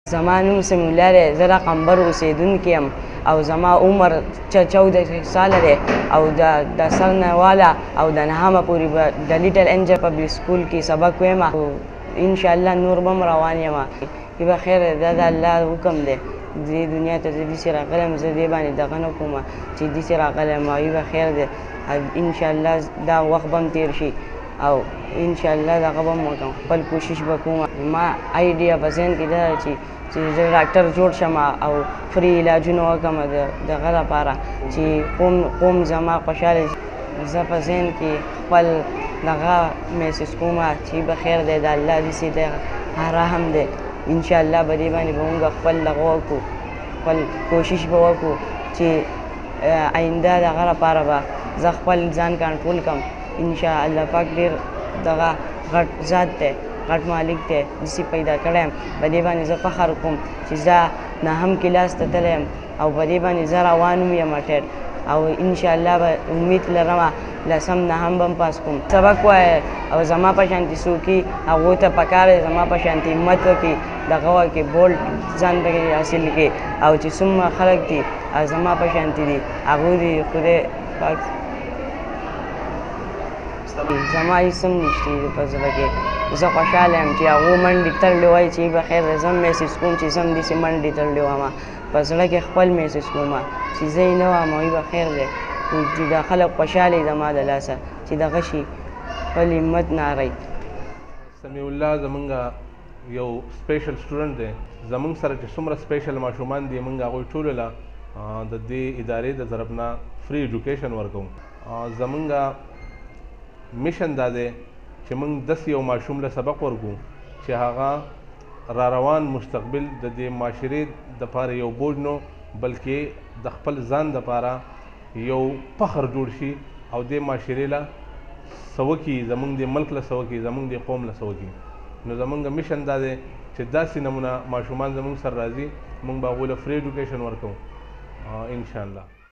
زما نوم سمیع الله دی. زه د قمبر اوسېدونکی یم او زما عمر 14 ساله دی او د سر نه واله او د نهمه پورې به د لیټل انجل پبلیک سکول کې سبق وایم او انشاءالله نور به هم روان یم. ای به خیر دی، دا د الله حکم دی. دې دنیا ته زه داسې راغلی یم، زه دې باندې دغه نه کوم چې داسې راغلی یم. ای به خیر دی، انشاءالله دا وخت به هم تېر شي او انشاءالله دغه به هم وکړم، خپل کوشش به کوم. ما آیډیا په ذهن کې دا ده چې زه ډاکټر جوړ شم او فري علاجونه وکړم دغه لپاره چې قوم زما خوشحاله شي. زه په ذهن کې خپل دغه محسوس کوم چې به خیر دی، د الله داسې دی رحم دی. انشاءالله په دې باندې به موږ خپل دغه وکړو، خپل کوشش به وکړو چې آینده دغه لپاره به زه خپل ځان کنټرول کړم. انشاءالله پاک ډېر دغه غټ ذات دی، غټ مالک دی، داسې پیدا کړی یم. په دې باندې زه فخر کوم چې زه نهم کلاس ته تللی یم او په دې باندې زه روان یم ټیټ او انشاءالله به امید لرم لسم نهم به هم پاس کوم. سبق وایه او زما په شانتې څوک وي هغو ته پکار دی زما په شانتې همت وکړي، دغه وکړي، بولډ ځان پکې حاصل کړي او چې څومره خلک دي زما په شانتې دي هغوی دي خدای پاک زما هېڅ هم نشته په زړه کې. زه خوشحاله یم چې هغو منډې تړلې وایي چې به خیر دی. زه هم محسوس کوم چې زه هم داسې منډې تړلې وم، په زړه کې خپل محسوس کوم چې زه یې نه وم. ای به خیر دی چې دا خلک خوشحاله وي زما د لاسه چې دغه شي، خپل همت نه هروي. سمیع الله زمونږ یو سپیشل سټوډنټ دی. زمونږ سره چې څومره سپیشل ماشومان دي موږ هغوی ټولو له د دې ادارې د طرف نه فري ایجوکیشن ورکوو. زمونږ میشن دا دی چې موږ داسې یو ماشوم له سبق ورکوو چې هغه را روان مستقبل د دې معاشرې دپاره یو بوج نو بلکې د خپل ځان دپاره یو فخر جوړ شي او دې معاشرې له څه وکړي، زموږ د ملک له څه وکړي، زموږ د قوم له څه وکړي. نو زموږ میشن دا دی چې داسې نمونه ماشومان زموږ سره راځي موږ به هغوی له فري ایجوکیشن ورکوو انشاءالله.